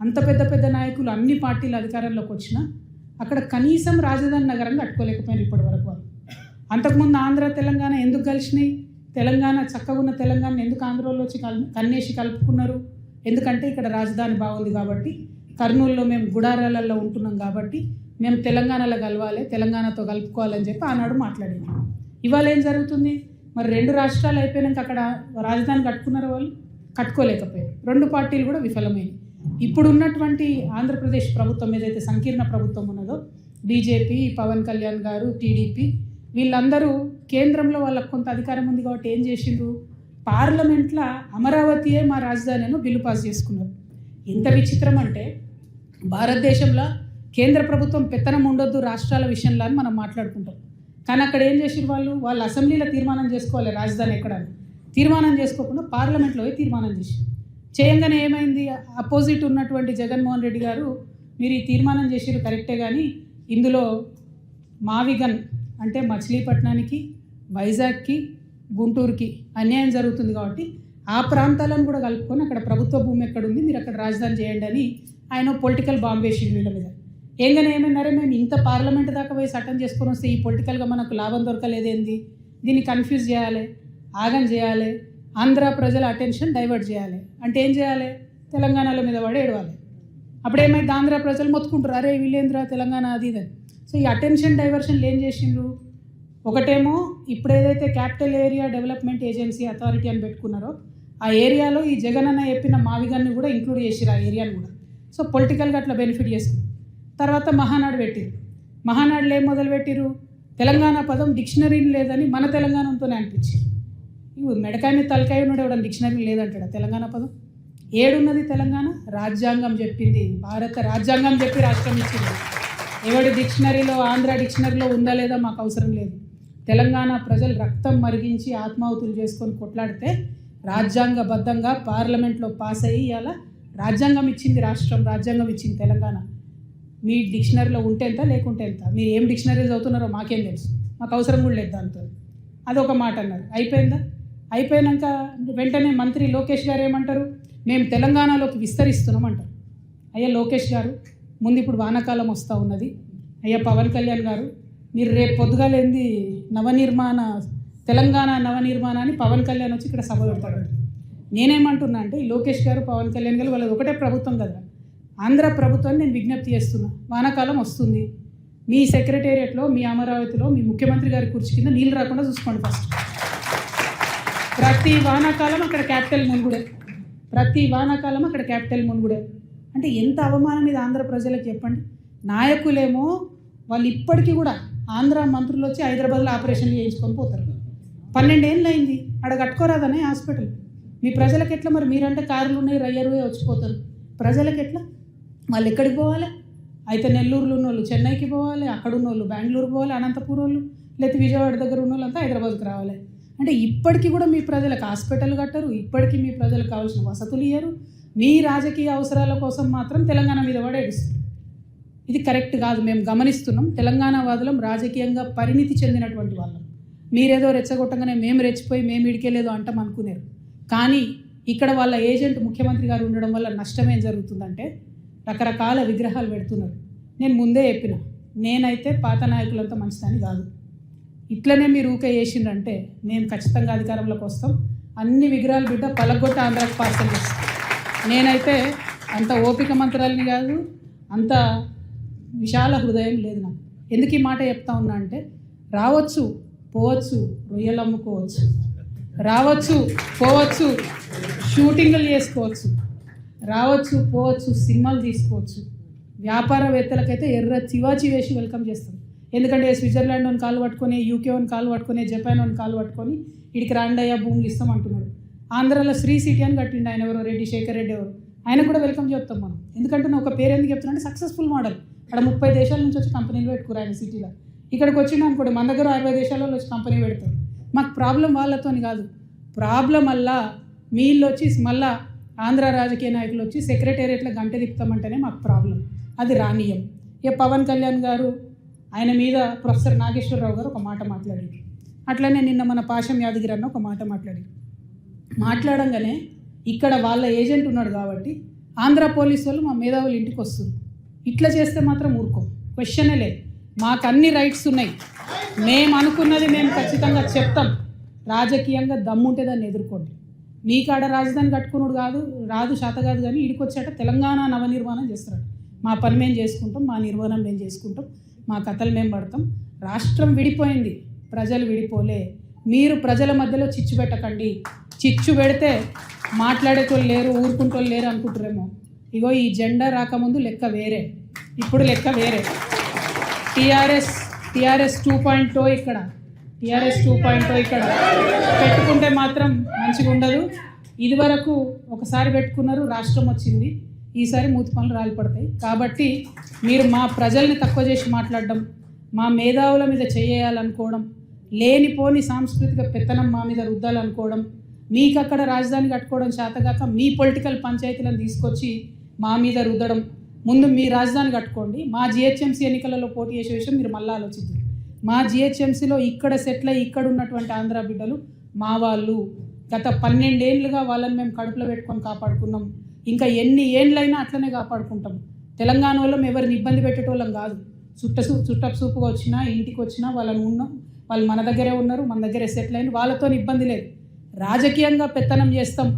అంత పెద్ద పెద్ద నాయకులు అన్ని పార్టీలు అధికారంలోకి వచ్చినా అక్కడ కనీసం రాజధాని నగరం కట్టుకోలేకపోయారు ఇప్పటి వరకు వాళ్ళు. అంతకుముందు ఆంధ్ర తెలంగాణ ఎందుకు కలిసినాయి? తెలంగాణ చక్కగా ఉన్న తెలంగాణ ఎందుకు ఆంధ్రలో వచ్చి కన్నేసి కలుపుకున్నారు? ఎందుకంటే ఇక్కడ రాజధాని బాగుంది కాబట్టి, కర్నూలులో మేము గుడారాలలో ఉంటున్నాం కాబట్టి మేము తెలంగాణలో కలవాలి, తెలంగాణతో కలుపుకోవాలని చెప్పి ఆనాడు మాట్లాడింది. ఇవాళ ఏం జరుగుతుంది? మరి 2 రాష్ట్రాలు అయిపోయినాక అక్కడ రాజధాని కట్టుకున్నారు వాళ్ళు? కట్టుకోలేకపోయారు. 2 పార్టీలు కూడా విఫలమైనవి. ఇప్పుడు ఉన్నటువంటి ఆంధ్రప్రదేశ్ ప్రభుత్వం ఏదైతే సంకీర్ణ ప్రభుత్వం ఉన్నదో, బీజేపీ, పవన్ కళ్యాణ్ గారు, టీడీపీ, వీళ్ళందరూ కేంద్రంలో వాళ్ళకు కొంత అధికారం ఉంది కాబట్టి ఏం చేసిండ్రు? పార్లమెంట్లో అమరావతియే మా రాజధాని అని బిల్లు పాస్ చేసుకున్నారు. ఎంత విచిత్రం అంటే, భారతదేశంలో కేంద్ర ప్రభుత్వం పెత్తనం ఉండొద్దు రాష్ట్రాల విషయంలో అని మనం మాట్లాడుకుంటాం. కానీ అక్కడ ఏం చేసిరు వాళ్ళు అసెంబ్లీలో తీర్మానం చేసుకోవాలి రాజధాని ఎక్కడని. తీర్మానం చేసుకోకుండా పార్లమెంట్లో తీర్మానం చేసారు. చేయంగానే ఏమైంది? అపోజిట్ ఉన్నటువంటి జగన్మోహన్ రెడ్డి గారు, మీరు ఈ తీర్మానం చేసిరు కరెక్టే, కానీ ఇందులో మావిగన్ అంటే మచిలీపట్నానికి, వైజాగ్కి, గుంటూరుకి అన్యాయం జరుగుతుంది కాబట్టి ఆ ప్రాంతాలను కూడా కలుపుకొని అక్కడ ప్రభుత్వ భూమి ఎక్కడుంది, మీరు అక్కడ రాజధాని చేయండి అని ఆయన పొలిటికల్ బాంబ్ వేసిండు వీళ్ళ మీద. ఏంగానే ఏమన్నారే, మేము ఇంత పార్లమెంట్ దాకా పోయి చట్టం చేసుకొని వస్తే ఈ పొలిటికల్గా మనకు లాభం దొరకలేదేంది, దీన్ని కన్ఫ్యూజ్ చేయాలి, ఆగం చేయాలి, ఆంధ్ర ప్రజల అటెన్షన్ డైవర్ట్ చేయాలి అంటే ఏం చేయాలి? తెలంగాణల మీద పడి ఏడవాలి. అప్పుడేమైతే ఆంధ్ర ప్రజలు మొత్తుకుంటారు, అరే వీళ్ళేంద్ర తెలంగాణ అది ఇదని. సో ఈ అటెన్షన్ డైవర్షన్లు ఏం చేసిండ్రు? ఒకటేమో ఇప్పుడు ఏదైతే capital area development agency authority అని పెట్టుకున్నారో ఆ ఏరియాలో ఈ జగన్ అన్న చెప్పిన మావిగాన్ని కూడా ఇంక్లూడ్ చేసిరు, ఆ ఏరియాని కూడా. సో పొలిటికల్గా అట్లా బెనిఫిట్ చేసుకున్నారు. తర్వాత మహానాడు పెట్టిరు. మహానాడులో ఏం మొదలుపెట్టిరు? తెలంగాణ పదం డిక్షనరీని లేదని మన తెలంగాణతోనే అనిపించింది. ఇవి మెడకాయ మీద తలకాయ ఉన్నాడు, ఎవడని డిక్షనరీ లేదంటాడు తెలంగాణ పదం. ఏడున్నది తెలంగాణ? రాజ్యాంగం చెప్పింది, భారత రాజ్యాంగం చెప్పి రాష్ట్రం ఇచ్చింది. ఎవడి డిక్షనరీలో, ఆంధ్ర డిక్షనరీలో ఉందా లేదా మాకు అవసరం లేదు. తెలంగాణ ప్రజలు రక్తం మరిగించి ఆత్మాహుతులు చేసుకొని కొట్లాడితే రాజ్యాంగబద్ధంగా పార్లమెంట్లో పాస్ అయ్యి అలా రాజ్యాంగం ఇచ్చింది రాష్ట్రం, రాజ్యాంగం ఇచ్చింది తెలంగాణ. మీ డిక్షనరీలో ఉంటే ఎంత, లేకుంటే ఎంత, మీరు ఏం డిక్షనరీ చదువుతున్నారో మాకేం తెలుసు, మాకు అవసరం కూడా లేదు దాంతో. అదొక మాట అన్నారు. అయిపోయిందా? అయిపోయాక వెంటనే మంత్రి లోకేష్ గారు ఏమంటారు? మేము తెలంగాణలోకి విస్తరిస్తున్నాం అంటారు. అయ్యా లోకేష్ గారు, ముందు ఇప్పుడు వానాకాలం వస్తూ ఉన్నది. అయ్యా పవన్ కళ్యాణ్ గారు, మీరు రేపు పొద్దుగాలేంది తెలంగాణ నవనిర్మాణాన్ని పవన్ కళ్యాణ్ వచ్చి ఇక్కడ సభ పెడతాడు. నేనేమంటున్నా అంటే, ఈ లోకేష్ గారు, పవన్ కళ్యాణ్ గారు వాళ్ళది ఒకటే ప్రభుత్వం కదా, ఆంధ్ర ప్రభుత్వాన్ని నేను విజ్ఞప్తి చేస్తున్నా, వానాకాలం వస్తుంది, మీ సెక్రటేరియట్లో, మీ అమరావతిలో, మీ ముఖ్యమంత్రి గారి కుర్చీ కింద నీళ్ళు రాకుండా చూసుకోండి. ఫస్ట్ ప్రతి వానాకాలం అక్కడ క్యాపిటల్ మునుగుడే, ప్రతి వానాకాలం అక్కడ క్యాపిటల్ మునుగుడే. అంటే ఎంత అవమానం ఇది ఆంధ్ర ప్రజలకు చెప్పండి. నాయకులేమో వాళ్ళు ఇప్పటికీ కూడా ఆంధ్ర మంత్రులు వచ్చి హైదరాబాద్లో ఆపరేషన్లు చేయించుకొని పోతారు. 12 ఏళ్ళు అయింది, ఆడ కట్టుకోరాదనే హాస్పిటల్. మీ ప్రజలకు ఎట్లా? మరి మీరంటే కార్లు ఉన్నాయి, రయ్యరువే వచ్చిపోతారు. ప్రజలకు ఎట్లా? వాళ్ళు ఎక్కడికి పోవాలి? అయితే నెల్లూరులో ఉన్న వాళ్ళు చెన్నైకి పోవాలి, అక్కడ ఉన్న వాళ్ళు బెంగళూరు పోవాలి, అనంతపురం వాళ్ళు, లేకపోతే విజయవాడ దగ్గర ఉన్న వాళ్ళంతా హైదరాబాద్కి రావాలి. అంటే ఇప్పటికీ కూడా మీ ప్రజలకు హాస్పిటల్ కట్టరు, ఇప్పటికీ మీ ప్రజలకు కావాల్సిన వసతులు ఇయ్యరు. మీ రాజకీయ అవసరాల కోసం మాత్రం తెలంగాణ మీద పడేడుస్తారు. ఇది కరెక్ట్ కాదు. మేము గమనిస్తున్నాం. తెలంగాణ వాదులం రాజకీయంగా పరిణితి చెందినటువంటి వాళ్ళం. మీరేదో రెచ్చగొట్టగానే మేము రెచ్చిపోయి మేము ఇడికెళ్ళేదో అంటాం అనుకునేరు. కానీ ఇక్కడ వాళ్ళ ఏజెంట్ ముఖ్యమంత్రి గారు ఉండడం వల్ల నష్టం ఏం జరుగుతుందంటే, రకరకాల విగ్రహాలు పెడుతున్నారు. నేను ముందే చెప్పిన, నేనైతే పాత నాయకులంతా మంచిదని కాదు. ఇట్లనే మీరు ఊకే చేసిండ్రంటే మేము ఖచ్చితంగా అధికారంలోకి వస్తాం. అన్ని విగ్రహాలు బిడ్డ పలగొట్ట ఆంధ్రాకి పార్సల్ చేస్తాం. నేనైతే అంత ఓపిక మంత్రాలని కాదు, అంత విశాల హృదయం లేదు నాకు. ఎందుకు ఈ మాట చెప్తా ఉన్నా అంటే, రావచ్చు పోవచ్చు, రొయ్యలు అమ్ముకోవచ్చు, రావచ్చు పోవచ్చు, షూటింగ్లు చేసుకోవచ్చు, రావచ్చు పోవచ్చు, సినిమాలు తీసుకోవచ్చు. వ్యాపారవేత్తలకైతే ఎర్ర చివాచి వేసి వెల్కమ్ చేస్తాం. ఎందుకంటే స్విట్జర్లాండ్ అని కాలు పట్టుకొని, యూకే అని కాలు పట్టుకొని, జపాన్ అని కాలు పట్టుకొని ఇడికి రాండయ్యా భూములు ఇస్తాం అంటున్నాడు. ఆంధ్రాలో శ్రీ సిటీ అని కట్టిండు ఆయన, ఎవరో రెడ్డి శేఖర్ రెడ్డి ఎవరు, ఆయన కూడా వెల్కమ్ చెప్తాం మనం. ఎందుకంటే నేను ఒక పేరు ఎందుకు చెప్తున్నా అంటే, సక్సెస్ఫుల్ మోడల్. అక్కడ 30 దేశాల నుంచి వచ్చి కంపెనీలు పెట్టుకురు ఆయన సిటీలో. ఇక్కడికి వచ్చిండు అనుకోండి, మన దగ్గర 60 దేశాలలో వచ్చి కంపెనీ పెడతారు. మాకు ప్రాబ్లం వాళ్ళతోని కాదు, ప్రాబ్లం వల్ల వీళ్ళు వచ్చి మళ్ళా ఆంధ్ర రాజకీయ నాయకులు వచ్చి సెక్రటేరియట్లో గంట తిప్పుతామంటేనే మాకు ప్రాబ్లం. అది రానియం. ఇక పవన్ కళ్యాణ్ గారు ఆయన మీద ప్రొఫెసర్ నాగేశ్వరరావు గారు ఒక మాట మాట్లాడారు. అట్లనే నిన్న మన పాశం యాదగిరి అన్న ఒక మాట మాట్లాడారు. మాట్లాడంగానే ఇక్కడ వాళ్ళ ఏజెంట్ ఉన్నాడు కాబట్టి ఆంధ్ర పోలీసు వాళ్ళు మా మేధావులు ఇంటికి వస్తారు. ఇట్లా చేస్తే మాత్రం ఊరుకోం, క్వశ్చనే లేదు. మాకు అన్ని రైట్స్ ఉన్నాయి, మేము అనుకున్నది మేము ఖచ్చితంగా చెప్తాం. రాజకీయంగా దమ్ముంటే దాన్ని ఎదుర్కోండి. మీ కాడ రాజధాని కట్టుకున్నాడు రాదు శాత కాదు, కానీ ఇడికొచ్చాట తెలంగాణ నవనిర్మాణం చేస్తాడు. మా పని మేము చేసుకుంటాం, మా నిర్మాణం మేము చేసుకుంటాం, మా కథలు మేము పడతాం. రాష్ట్రం విడిపోయింది, ప్రజలు విడిపోలే. మీరు ప్రజల మధ్యలో చిచ్చు పెట్టకండి. చిచ్చు పెడితే మాట్లాడేటోళ్ళు లేరు, ఊరుకుంటోళ్ళు లేరు అనుకుంటారేమో. ఇగో ఈ జెండా రాకముందు లెక్క వేరే, ఇప్పుడు లెక్క వేరే. టీఆర్ఎస్ 2.0 ఇక్కడ, టీఆర్ఎస్ 2.0 ఇక్కడ పెట్టుకుంటే మాత్రం మంచిగా ఉండదు. ఇదివరకు ఒకసారి పెట్టుకున్నారు, రాష్ట్రం వచ్చింది. ఈసారి మూతి పనులు రాలిపడతాయి. కాబట్టి మీరు మా ప్రజల్ని తక్కువ చేసి మాట్లాడడం, మా మేధావుల మీద చేయాలనుకోవడం, లేనిపోని సాంస్కృతిక పెత్తనం మా మీద రుద్దాలనుకోవడం, మీకు అక్కడ రాజధాని కట్టుకోవడం చేతగాక మీ పొలిటికల్ పంచాయతీలను తీసుకొచ్చి మా మీద రుద్దడం. ముందు మీ రాజధాని కట్టుకోండి. మా జిహెచ్ఎంసీ ఎన్నికలలో పోటీ చేసే విషయం మీరు మళ్ళీ ఆలోచిద్దాం. మా జిహెచ్ఎంసీలో ఇక్కడ సెటిల్ అయ్యి ఇక్కడ ఉన్నటువంటి ఆంధ్ర బిడ్డలు మా వాళ్ళు. గత 12 ఏళ్ళుగా వాళ్ళని మేము కడుపులో పెట్టుకొని కాపాడుకున్నాం. ఇంకా ఎన్ని ఏళ్ళైనా అట్లనే కాపాడుకుంటాం. తెలంగాణ వాళ్ళం ఎవరిని ఇబ్బంది పెట్టేటోళ్ళం కాదు. చుట్టపు చూపుగా వచ్చినా ఇంటికి వచ్చినా వాళ్ళని ఉన్నాం, వాళ్ళు మన దగ్గరే ఉన్నారు, మన దగ్గరే సెటిల్ అయిన వాళ్ళతో ఇబ్బంది లేదు. రాజకీయంగా పెత్తనం చేస్తాం,